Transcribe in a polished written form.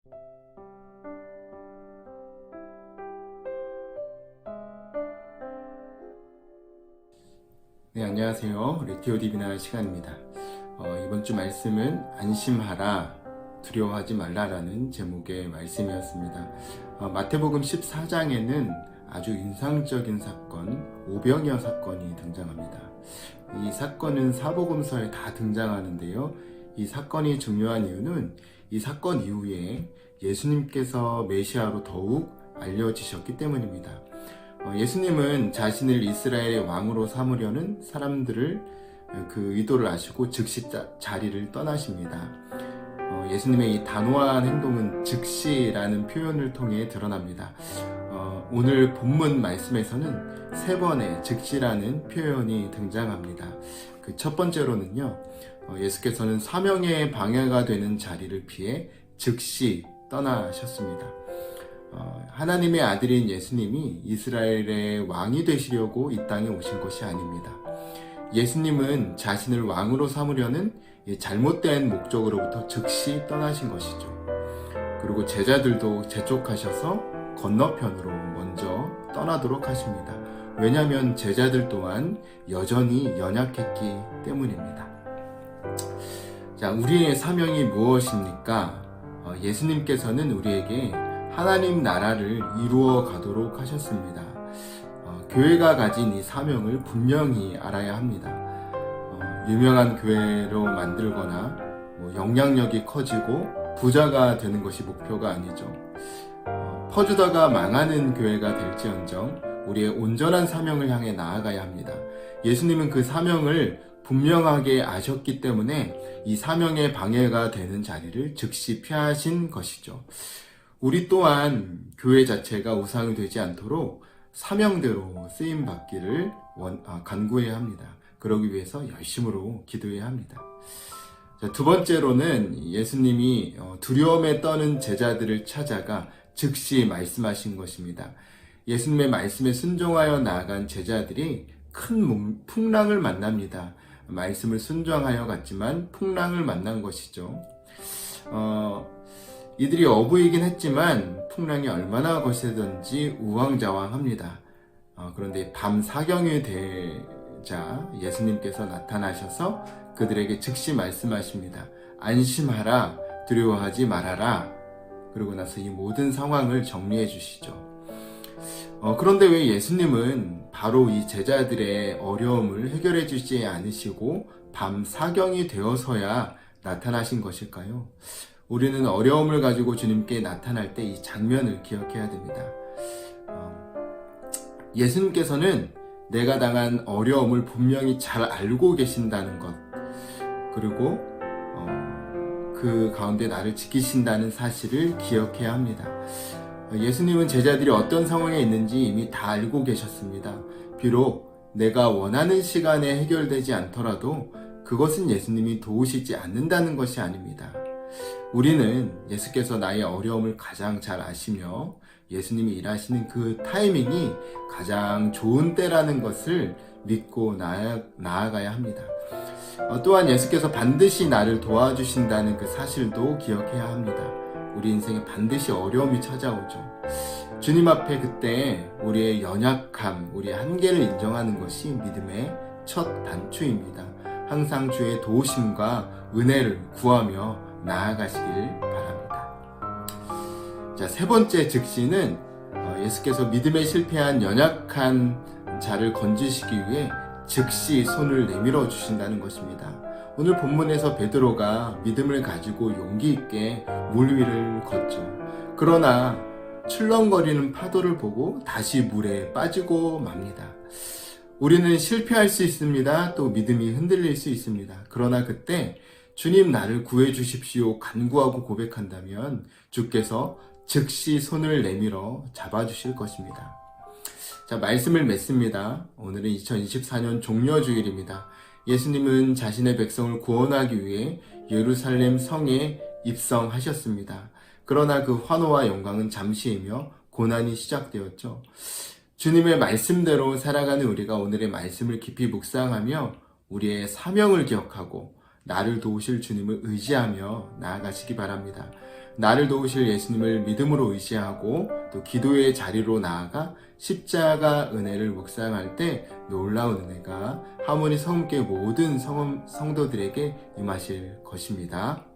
네, 안녕하세요. 레티오 디비나 시간입니다. 이번 주 말씀은 안심하라, 두려워하지 말라라는 제목의 말씀이었습니다. 마태복음 14장에는 아주 인상적인 사건, 오병이어 사건이 등장합니다. 이 사건은 사복음서에 다 등장하는데요. 이 사건이 중요한 이유는 이 사건 이후에 예수님께서 메시아로 더욱 알려지셨기 때문입니다. 예수님은 자신을 이스라엘의 왕으로 삼으려는 사람들을 그 의도를 아시고 즉시 자리를 떠나십니다. 예수님의 이 단호한 행동은 즉시라는 표현을 통해 드러납니다. 오늘 본문 말씀에서는 세 번의 즉시라는 표현이 등장합니다. 그 첫 번째로는요, 예수께서는 사명의 방해가 되는 자리를 피해 즉시 떠나셨습니다. 하나님의 아들인 예수님이 이스라엘의 왕이 되시려고 이 땅에 오신 것이 아닙니다. 예수님은 자신을 왕으로 삼으려는 잘못된 목적으로부터 즉시 떠나신 것이죠. 그리고 제자들도 재촉하셔서 건너편으로 먼저 떠나도록 하십니다. 왜냐하면 제자들 또한 여전히 연약했기 때문입니다. 자, 우리의 사명이 무엇입니까? 예수님께서는 우리에게 하나님 나라를 이루어 가도록 하셨습니다. 교회가 가진 이 사명을 분명히 알아야 합니다. 유명한 교회로 만들거나 영향력이 커지고 부자가 되는 것이 목표가 아니죠. 퍼주다가 망하는 교회가 될지언정 우리의 온전한 사명을 향해 나아가야 합니다. 예수님은 그 사명을 분명하게 아셨기 때문에 이 사명의 방해가 되는 자리를 즉시 피하신 것이죠. 우리 또한 교회 자체가 우상이 되지 않도록 사명대로 쓰임받기를 간구해야 합니다. 그러기 위해서 열심으로 기도해야 합니다. 자, 두 번째로는 예수님이 두려움에 떠는 제자들을 찾아가 즉시 말씀하신 것입니다. 예수님의 말씀에 순종하여 나아간 제자들이 큰 풍랑을 만납니다. 말씀을 순종하여 갔지만 풍랑을 만난 것이죠. 이들이 어부이긴 했지만 풍랑이 얼마나 거세든지 우왕좌왕합니다. 그런데 밤 사경이 되자 예수님께서 나타나셔서 그들에게 즉시 말씀하십니다. 안심하라, 두려워하지 말아라. 그러고 나서 이 모든 상황을 정리해 주시죠. 그런데 왜 예수님은 바로 이 제자들의 어려움을 해결해 주지 않으시고 밤 사경이 되어서야 나타나신 것일까요? 우리는 어려움을 가지고 주님께 나타날 때 이 장면을 기억해야 됩니다. 예수님께서는 내가 당한 어려움을 분명히 잘 알고 계신다는 것, 그리고 그 가운데 나를 지키신다는 사실을 기억해야 합니다. 예수님은 제자들이 어떤 상황에 있는지 이미 다 알고 계셨습니다. 비록 내가 원하는 시간에 해결되지 않더라도 그것은 예수님이 도우시지 않는다는 것이 아닙니다. 우리는 예수께서 나의 어려움을 가장 잘 아시며 예수님이 일하시는 그 타이밍이 가장 좋은 때라는 것을 믿고 나아가야 합니다. 또한 예수께서 반드시 나를 도와주신다는 그 사실도 기억해야 합니다. 우리 인생에 반드시 어려움이 찾아오죠. 주님 앞에 그때 우리의 연약함, 우리의 한계를 인정하는 것이 믿음의 첫 단추입니다. 항상 주의 도우심과 은혜를 구하며 나아가시길 바랍니다. 자, 세 번째 즉시는 예수께서 믿음에 실패한 연약한 자를 건지시기 위해 즉시 손을 내밀어 주신다는 것입니다. 오늘 본문에서 베드로가 믿음을 가지고 용기 있게 물 위를 걷죠. 그러나 출렁거리는 파도를 보고 다시 물에 빠지고 맙니다. 우리는 실패할 수 있습니다. 또 믿음이 흔들릴 수 있습니다. 그러나 그때 주님 나를 구해 주십시오 간구하고 고백한다면 주께서 즉시 손을 내밀어 잡아주실 것입니다. 자, 말씀을 맺습니다. 오늘은 2024년 종려주일입니다. 예수님은 자신의 백성을 구원하기 위해 예루살렘 성에 입성하셨습니다. 그러나 그 환호와 영광은 잠시이며 고난이 시작되었죠. 주님의 말씀대로 살아가는 우리가 오늘의 말씀을 깊이 묵상하며 우리의 사명을 기억하고 나를 도우실 주님을 의지하며 나아가시기 바랍니다. 나를 도우실 예수님을 믿음으로 의지하고 또 기도의 자리로 나아가 십자가 은혜를 묵상할 때 놀라운 은혜가 하모니 성교회 모든 성도들에게 임하실 것입니다.